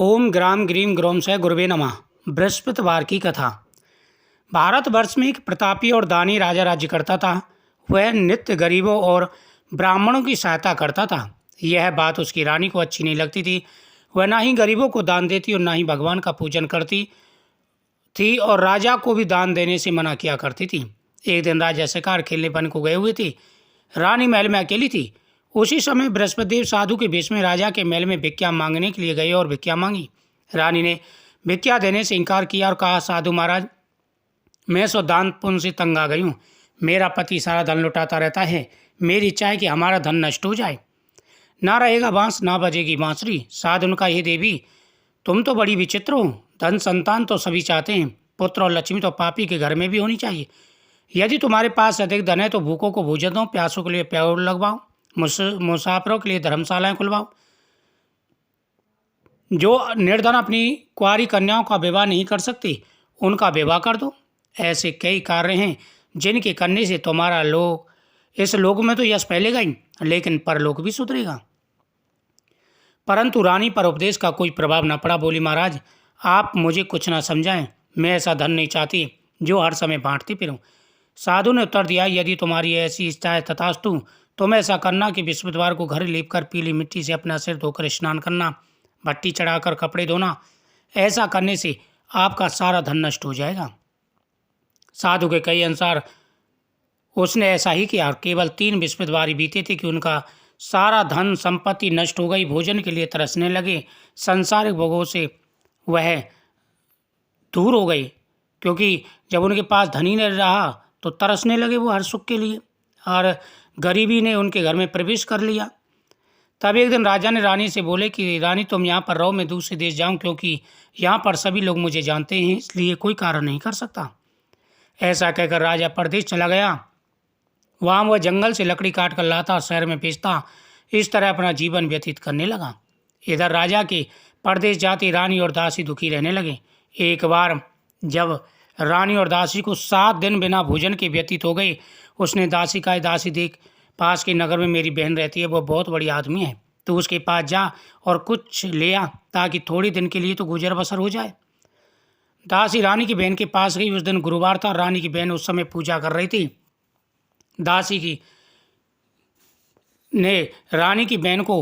ओम ग्राम grim ग्रोमस्य गुरुवे नमः। बृहस्पतिवार की कथा। भारतवर्ष में एक प्रतापी और दानी राजा राज्य करता था। वह नित्य गरीबों और ब्राह्मणों की सहायता करता था। यह बात उसकी रानी को अच्छी नहीं लगती थी। वह ना ही गरीबों को दान देती और ना ही भगवान का पूजन करती थी और राजा को भी दान देने से मना किया करती थी। एक दिन राजा शिकार खेलने वन को गए हुए थे। रानी महल में अकेली थी। उसी समय बृहस्पति देव साधु के भेष में राजा के महल में भिक्षा मांगने के लिए गए और भिक्षा मांगी। रानी ने भिक्षा देने से इनकार किया और कहा, साधु महाराज, मैं सो दान पुण्य से तंग आ गई हूँ। मेरा पति सारा धन लुटाता रहता है। मेरी इच्छा है कि हमारा धन नष्ट हो जाए। ना रहेगा बांस ना बजेगी बांसुरी। साधु ने कहा, हे देवी, तुम तो बड़ी विचित्र हो। धन संतान तो सभी चाहते हैं, पुत्र और लक्ष्मी तो पापी के घर में भी होनी चाहिए। यदि तुम्हारे पास अधिक धन है तो भूखों को भोजन दो, प्यासों के लिए प्याऊ लगवाओ, मुसाफिरों के लिए धर्मशालाएं खुलवाओ। जो निर्धन अपनी कुंवारी कन्याओं का विवाह नहीं कर सकती, उनका विवाह कर दो। ऐसे कई कार्य हैं जिनके करने से तुम्हारा लोग इस लोक में तो यश फैलेगा ही, लेकिन परलोक भी सुधरेगा। परंतु रानी पर उपदेश का कोई प्रभाव न पड़ा। बोली, महाराज, आप मुझे कुछ ना समझाएं। मैं ऐसा धन नहीं चाहती जो हर समय बांटती फिरूं। साधु ने उत्तर दिया, यदि तुम्हारी ऐसी इच्छा है तथास्तु। तुम ऐसा करना कि बृहस्पतिवार को घर लेपकर पीली मिट्टी से अपना सिर धोकर स्नान करना, भट्टी चढ़ाकर कपड़े धोना। ऐसा करने से आपका सारा धन नष्ट हो जाएगा। साधु के कई अनुसार उसने ऐसा ही किया। केवल 3 बृहस्पतिवार ही बीते थे कि उनका सारा धन संपत्ति नष्ट हो गई। भोजन के लिए तरसने लगे। सांसारिक भोगों से वह दूर हो गई, क्योंकि जब उनके पास धन ही नहीं रहा तो तरसने लगे वो हर सुख के लिए, और गरीबी ने उनके घर में प्रवेश कर लिया। तब एक दिन राजा ने रानी से बोले कि रानी, तुम यहाँ पर रहो, मैं दूसरे देश जाऊँ, क्योंकि यहाँ पर सभी लोग मुझे जानते हैं, इसलिए कोई कार्य नहीं कर सकता। ऐसा कहकर राजा परदेश चला गया। वहाँ वह जंगल से लकड़ी काट कर लाता और शहर में बेचता। इस तरह अपना जीवन व्यतीत करने लगा। इधर राजा के परदेश जाती रानी और दासी दुखी रहने लगे। एक बार जब रानी और दासी को 7 दिन बिना भोजन के व्यतीत हो गए, उसने दासी का, दासी देख, पास के नगर में मेरी बहन रहती है, वो बहुत बड़ी आदमी है, तो उसके पास जा और कुछ ले आ, ताकि थोड़ी दिन के लिए तो गुजर बसर हो जाए। दासी रानी की बहन के पास गई। उस दिन गुरुवार था। रानी की बहन उस समय पूजा कर रही थी। दासी की ने रानी की बहन को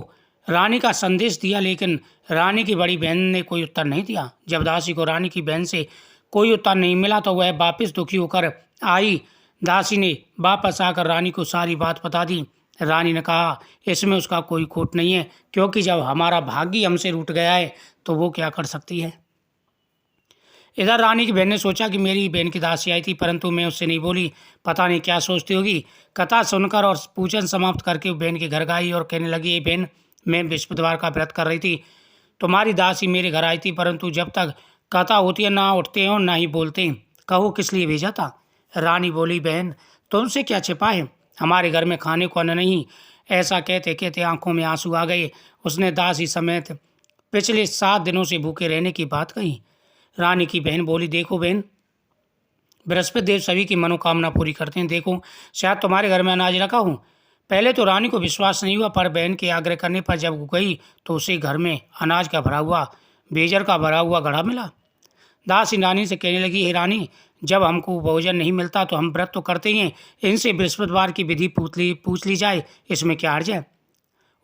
रानी का संदेश दिया, लेकिन रानी की बड़ी बहन ने कोई उत्तर नहीं दिया। जब दासी को रानी की बहन से कोई उत्तर नहीं मिला तो वह वापस दुखी होकर आई। दासी ने वापस आकर रानी को सारी बात बता दी। रानी ने कहा, इसमें उसका कोई खोट नहीं है, क्योंकि जब हमारा भाग्य हमसे रूठ गया है तो वो क्या कर सकती है। इधर रानी की बहन ने सोचा कि मेरी बहन की दासी आई थी, परंतु मैं उससे नहीं बोली। पता नहीं क्या सोचती होगी। कथा सुनकर और पूजन समाप्त करके बहन के घर गई और कहने लगी, ये बहन, मैं बृहस्पतिवार का व्रत कर रही थी। तुम्हारी दासी मेरे घर आई थी, परंतु जब तक कथा होती है ना उठते हैं और ना ही बोलते हैं। कहो किस लिए भेजा था। रानी बोली, बहन, तुमसे क्या छिपा है, हमारे घर में खाने को अन्न नहीं। ऐसा कहते कहते आंखों में आंसू आ गए। उसने दासी समेत पिछले 7 दिनों से भूखे रहने की बात कही। रानी की बहन बोली, देखो बहन, बृहस्पति देव सभी की मनोकामना पूरी करते हैं। देखो, शायद तुम्हारे घर में अनाज रखा हूँ। पहले तो रानी को विश्वास नहीं हुआ, पर बहन के आग्रह करने पर जब गई तो उसे घर में अनाज का भरा हुआ, बेजर का भरा हुआ घड़ा मिला। दासी रानी से कहने लगी, हे रानी, जब हमको भोजन नहीं मिलता तो हम व्रत तो करते ही हैं, इनसे बृहस्पतिवार की विधि पूछ ली जाए, इसमें क्या हर्ज है।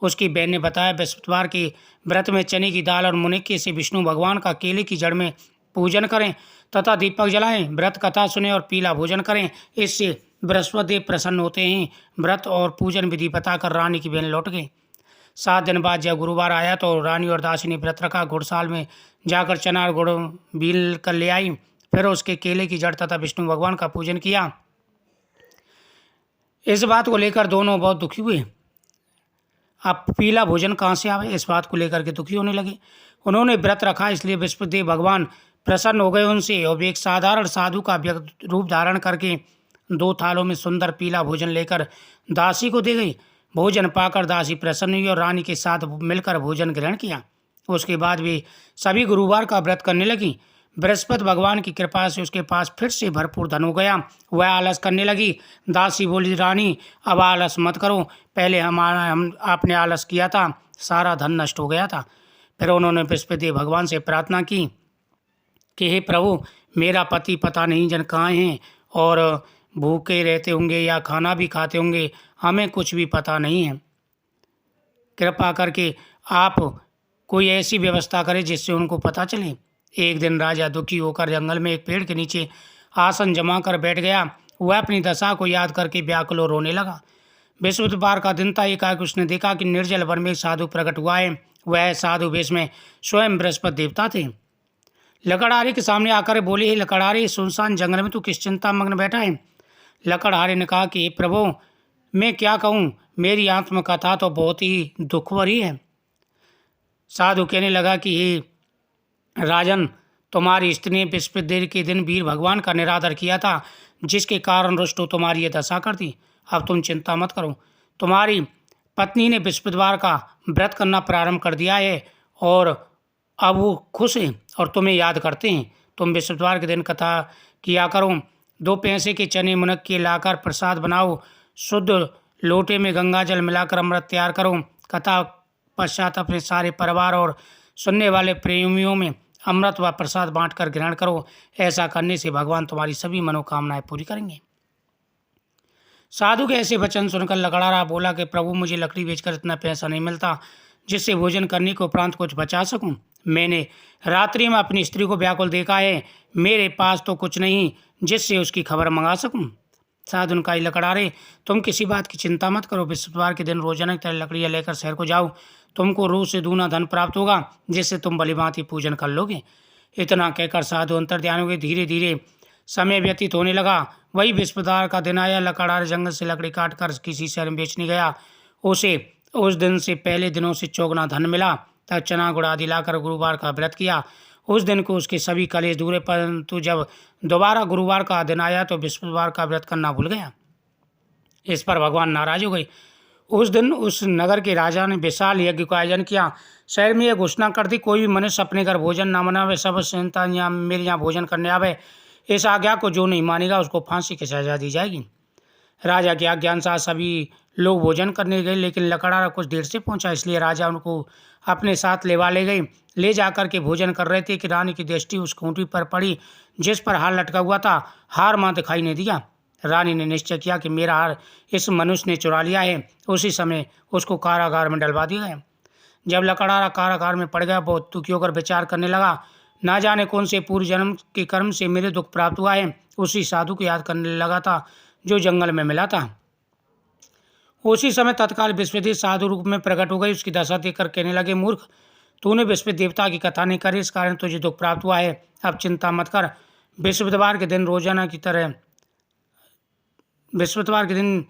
उसकी बहन ने बताया, बृहस्पतिवार के व्रत में चने की दाल और मुनक्के से विष्णु भगवान का केले की जड़ में पूजन करें तथा दीपक जलाएं, व्रत कथा सुने और पीला भोजन करें, इससे बृहस्पति देव प्रसन्न होते हैं। व्रत और पूजन विधि बताकर रानी की बहन लौट गई। 7 दिन बाद जब गुरुवार आया तो रानी और दासी ने व्रत रखा। घुड़साल में जाकर चना और गुड़ बील कर ले आई। फिर उसके केले की जड़ तथा विष्णु भगवान का पूजन किया। इस बात को लेकर दोनों बहुत दुखी हुए। अब पीला भोजन कहाँ से आवे, इस बात को लेकर के दुखी होने लगे। उन्होंने व्रत रखा, इसलिए बृहस्पति देव भगवान प्रसन्न हो गए उनसे, और वे एक साधारण साधु का व्यक्त रूप धारण करके 2 थालों में सुंदर पीला भोजन लेकर दासी को दे गई। भोजन पाकर दासी प्रसन्न हुई और रानी के साथ मिलकर भोजन ग्रहण किया। उसके बाद वे सभी गुरुवार का व्रत करने लगी। बृहस्पति भगवान की कृपा से उसके पास फिर से भरपूर धन हो गया। वह आलस करने लगी। दासी बोली, रानी, अब आलस मत करो, पहले हम आपने आलस किया था, सारा धन नष्ट हो गया था। फिर उन्होंने बृहस्पति भगवान से प्रार्थना की कि हे प्रभु, मेरा पति पता नहीं जन कहाँ हैं और भूखे रहते होंगे या खाना भी खाते होंगे, हमें कुछ भी पता नहीं है। कृपा करके आप कोई ऐसी व्यवस्था करें जिससे उनको पता चले। एक दिन राजा दुखी होकर जंगल में एक पेड़ के नीचे आसन जमा कर बैठ गया। वह अपनी दशा को याद करके व्याकुल और रोने लगा। बृहस्पतिवार का दिन था। एकाएक उसने देखा कि निर्जल वन में एक साधु प्रकट हुआ है। वह साधु वेश में स्वयं बृहस्पति देवता थे। लकड़हारे के सामने आकर बोले, हे लकड़हारे, सुनसान जंगल में तू किस चिंता मग्न बैठा है? लकड़हारे ने कहा कि प्रभु, मैं क्या कहूँ, मेरी आत्मकथा तो बहुत ही दुख भरी है। साधु कहने लगा कि हे राजन, तुम्हारी स्त्री ने बृहस्पति के दिन वीर भगवान का निरादर किया था, जिसके कारण रुष्ट तुम्हारी ये दशा कर दी। अब तुम चिंता मत करो। तुम्हारी पत्नी ने बृहस्पतिवार का व्रत करना प्रारंभ कर दिया है और अब वो खुश हैं और तुम्हें याद करते हैं। तुम बृहस्पतिवार के दिन कथा किया करो। 2 पैसे के चने मुनक के लाकर प्रसाद बनाओ। शुद्ध लोटे में गंगा जल मिलाकर अमृत तैयार करो। कथा पश्चात अपने सारे परिवार और सुनने वाले प्रेमियों में अमृत व प्रसाद बांटकर ग्रहण करो। ऐसा करने से भगवान तुम्हारी सभी मनोकामनाएं पूरी करेंगे। साधु के ऐसे वचन सुनकर लकड़हारा बोला कि प्रभु, मुझे लकड़ी बेचकर इतना पैसा नहीं मिलता जिससे भोजन करने के उपरांत कुछ बचा सकूं। मैंने रात्रि में अपनी स्त्री को व्याकुल देखा है। मेरे पास तो कुछ नहीं जिससे उसकी खबर मंगा सकूं। साधु ने कहा, लकड़हारे, तुम किसी बात की चिंता मत करो। बृहस्पतिवार के दिन रोजाना की तरह लकड़ियाँ लेकर शहर को जाओ। तुमको रोज से दूना धन प्राप्त होगा, जिससे तुम भलीभांति पूजन कर लोगे। इतना कहकर साधु अंतर्ध्यान हो गए। धीरे धीरे समय व्यतीत होने लगा। वही बृहस्पतिवार का दिन आया। लकड़हारे जंगल से लकड़ी काट कर किसी शहर में बेचने गया। उसे उस दिन से पहले दिनों से चौगुना धन मिला। तब चना गुड़ आदि लाकर गुरुवार का व्रत किया। उस दिन को उसके सभी कलेश दूर, परंतु जब दोबारा गुरुवार का दिन आया तो बृहस्पतिवार का व्रत करना भूल गया। इस पर भगवान नाराज हो गए। उस दिन उस नगर के राजा ने विशाल यज्ञ का आयोजन किया। शहर में यह घोषणा कर दी, कोई भी मनुष्य अपने घर भोजन न बनावे, सब संतान यहाँ मेरे यहाँ भोजन करने आवे। इस आज्ञा को जो नहीं मानेगा उसको फांसी की सजा दी जाएगी। राजा की आज्ञा अनुसार सभी लोग भोजन करने गए, लेकिन लकड़हारा कुछ देर से पहुंचा, इसलिए राजा उनको अपने साथ ले गए। ले जाकर के भोजन कर रहे थे कि रानी की दृष्टि उस खूंटी पर पड़ी जिस पर हार लटका हुआ था। हार मां दिखाई नहीं दिया। रानी ने निश्चय किया कि मेरा हार इस मनुष्य ने चुरा लिया है। उसी समय उसको कारागार में डलवा दिया गया। जब लकड़हारा कारागार में पड़ गया, बहुत दुखी होकर विचार करने लगा, ना जाने कौन से पूर्व जन्म के कर्म से मेरे दुख प्राप्त हुआ है। उसी साधु को याद करने लगा था जो जंगल में मिला था। उसी समय तत्काल बृहस्पति साधु रूप में प्रकट हो गई। उसकी दशा देखकर कहने लगे, मूर्ख, तूने बृहस्पति देवता की कथा नहीं करी, इस कारण तुझे दुख प्राप्त हुआ है। अब चिंता मत कर। बृहस्पतिवार के दिन रोजाना की तरह बृहस्पतिवार के दिन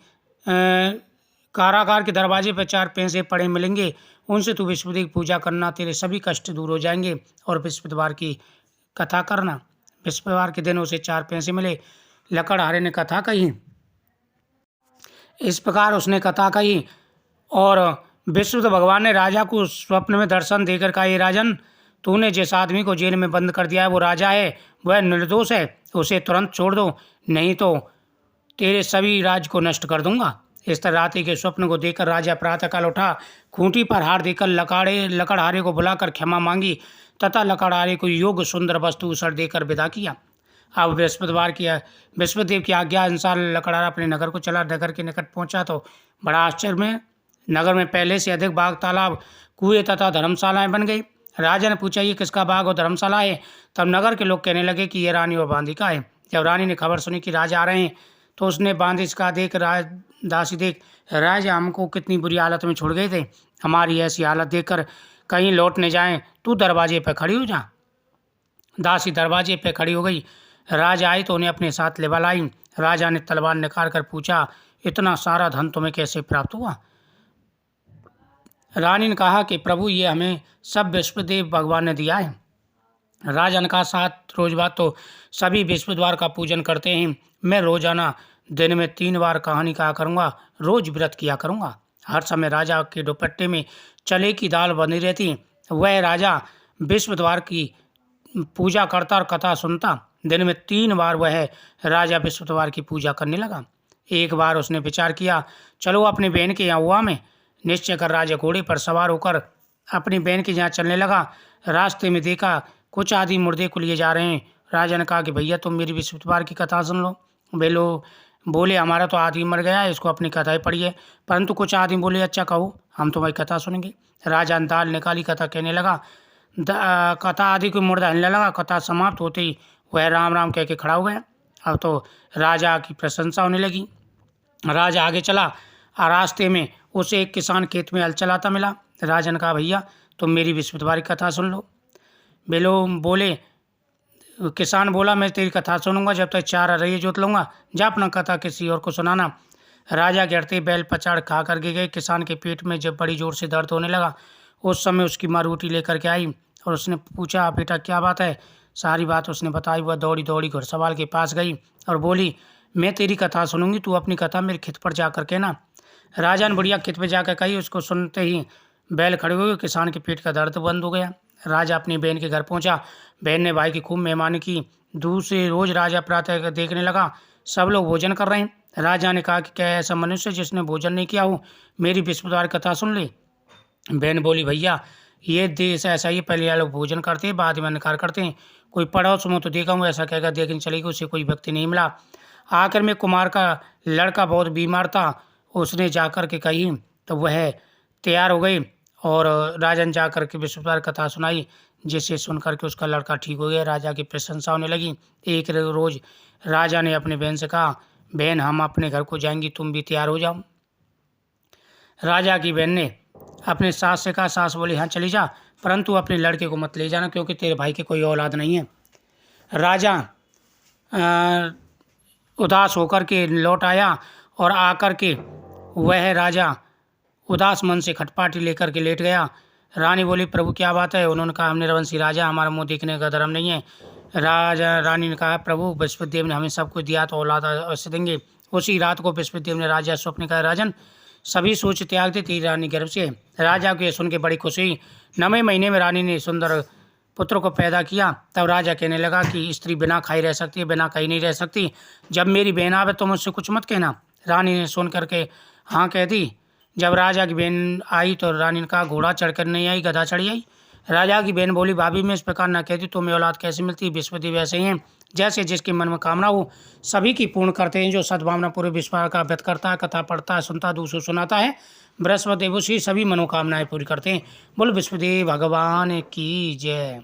कारागार के दरवाजे पर 4 पैसे पड़े मिलेंगे। उनसे तू बृहस्पति की पूजा करना, तेरे सभी कष्ट दूर हो जाएंगे। और बृहस्पतिवार की कथा करना। बृहस्पतिवार के दिन उसे 4 पैसे मिले। लकड़हारे ने कथा कही। इस प्रकार उसने कथा कही और बृहस्पति भगवान ने राजा को स्वप्न में दर्शन देकर कहा, ये राजन, तूने जिस आदमी को जेल में बंद कर दिया है वो राजा है, वह निर्दोष है, उसे तुरंत छोड़ दो, नहीं तो तेरे सभी राज्य को नष्ट कर दूंगा। इस तरह रात्रि के स्वप्न को देखकर राजा प्रातःकाल उठा। खूंटी पर हार देकर लकड़हारे को बुलाकर क्षमा मांगी तथा लकड़हारे को योग्य सुंदर वस्तु उसर देकर विदा किया। अब बृहस्पति देव की आज्ञा अनुसार लकड़हारा अपने नगर को चला। नगर के निकट पहुंचा तो बड़ा आश्चर्य में नगर में पहले से अधिक बाग, तालाब, कुएं तथा धर्मशालाएं बन गई। राजा ने पूछा, ये किसका बाग और धर्मशाला है? तब नगर के लोग कहने लगे कि यह रानी और बांदी का है। जब रानी ने खबर सुनी कि राजा आ रहे हैं तो उसने बांदी का देख दासी देख, राजा हमको कितनी बुरी हालत में छोड़ गए थे, हमारी ऐसी हालत देखकर कहीं लौटने जाएं, तू दरवाजे पर खड़ी हो जा। दासी दरवाजे पर खड़ी हो गई। राजा आए तो उन्हें अपने साथ ले लाई। राजा ने तलवार निकाल कर पूछा, इतना सारा धन तुम्हें कैसे प्राप्त हुआ? रानी ने कहा कि प्रभु, ये हमें सब बृहस्पति भगवान ने दिया है। राजा ने कहा, 7 रोज बाद तो सभी बृहस्पतिवार का पूजन करते हैं। मैं रोजाना दिन में 3 बार कहानी कहा करूँगा, रोज व्रत किया करूँगा। हर समय राजा के दुपट्टे में चने की दाल बनी रहती। वह राजा बृहस्पतिवार की पूजा करता और कथा सुनता। दिन में 3 बार वह राजा बृहस्पतिवार की पूजा करने लगा। एक बार उसने विचार किया, चलो अपनी बहन के यहाँ हुआ में निश्चय कर राजा घोड़े पर सवार होकर अपनी बहन के यहाँ चलने लगा। रास्ते में देखा कुछ आदमी मुर्दे को लिए जा रहे हैं। राजा ने कहा कि भैया तुम मेरी बृहस्पतिवार की कथा सुन लो। वे लोग बोले हमारा तो आदमी मर गया है, इसको अपनी कथाएं पढ़िए। परंतु कुछ आदमी बोले अच्छा कहो, हम तुम्हारी कथा सुनेंगे। राजा ने दाल निकाली, कथा कहने लगा। कथा आदि को मुर्दा हिलने लगा। कथा समाप्त होते ही वह राम राम कह के खड़ा हो गया। अब तो राजा की प्रशंसा होने लगी। राजा आगे चला और रास्ते में उसे एक किसान खेत में हल चलाता मिला। राजा ने कहा भैया तुम मेरी बृहस्पतिवार की कथा सुन लो। वे लोग बोले, किसान बोला मैं तेरी कथा सुनूंगा जब तक 4 अरैये जोत लूँगा, जा अपना कथा किसी और को सुनाना। राजा गिरते बैल पचाड़ खा करके गए। किसान के पेट में जब बड़ी जोर से दर्द होने लगा, उस समय उसकी माँ रोटी लेकर के आई और उसने पूछा बेटा क्या बात है। सारी बात उसने बताई। वह दौड़ी दौड़ी घुड़सवार के पास गई और बोली मैं तेरी कथा सुनूंगी, तू अपनी कथा मेरे खेत पर जा कर के ना। राजा ने बढ़िया खेत पर जाकर कही। उसको सुनते ही बैल खड़े हो गए। किसान के पेट का दर्द बंद हो गया। राजा अपनी बहन के घर पहुंचा। बहन ने भाई की खूब मेहमानी की। दूसरे रोज राजा प्रातः देखने लगा सब लोग भोजन कर रहे हैं। राजा ने कहा कि क्या ऐसा मनुष्य जिसने भोजन नहीं किया हो मेरी बृहस्पतिवार कथा सुन ले। बहन बोली भैया ये देश ऐसा ही, पहले ये लोग भोजन करते हैं बाद में अनकार करते हैं। कोई पड़ोस में तो देखा हूँ ऐसा कहकर देखने चली गई, उसे कोई व्यक्ति नहीं मिला। आखिर में कुमार का लड़का बहुत बीमार था, उसने जाकर के कही तो वह तैयार हो गई और राजा ने जाकर के बृहस्पतिवार कथा सुनाई, जिसे सुनकर के उसका लड़का ठीक हो गया। राजा की प्रशंसा होने लगी। एक रोज राजा ने अपनी बहन से कहा बहन हम अपने घर को जाएंगी, तुम भी तैयार हो जाओ। राजा की बहन ने अपने सास से कहा। सास बोली हाँ चली जा, परंतु अपने लड़के को मत ले जाना क्योंकि तेरे भाई के कोई औलाद नहीं है। राजा उदास होकर के लौट आया और आकर के वह राजा उदास मन से खटपाटी लेकर के लेट गया। रानी बोली प्रभु क्या बात है। उन्होंने कहा हमने रवंशी राजा, हमारा मुंह देखने का धर्म नहीं है। रानी ने कहा प्रभु बृहस्पति देव ने हमें सब कुछ दिया तो औलाद अवश्य देंगे। उसी रात को बृहस्पति देव ने राजा स्वप्न कहा राजन सभी सोच त्याग दे, तेरी रानी गर्भ से। राजा को यह सुन के बड़ी खुशी हुई। 9वें महीने में रानी ने सुंदर पुत्र को पैदा किया। तब राजा कहने लगा कि स्त्री बिना खाई रह सकती है, बिना कहीं नहीं रह सकती। जब मेरी बहन आवे तो मुझसे कुछ मत कहना। रानी ने सुन करके हाँ कह दी। जब राजा की बहन आई तो रानी ने कहा घोड़ा चढ़कर नहीं आई, गधा चढ़ी आई। राजा की बहन बोली भाभी मैं इस प्रकार न कहती, तुम्हें औलाद कैसे मिलती। बृहस्पति वैसे ही हैं, जैसे जिसके मन में कामना हो सभी की पूर्ण करते हैं। जो सद्भावना पूरे विश्वास का व्यक्त करता है, कथा पढ़ता है, सुनता है, दूसरों सुनाता है, बृहस्पति उसी सभी मनोकामनाएं पूरी करते हैं। बोलो बृहस्पति भगवान की जय।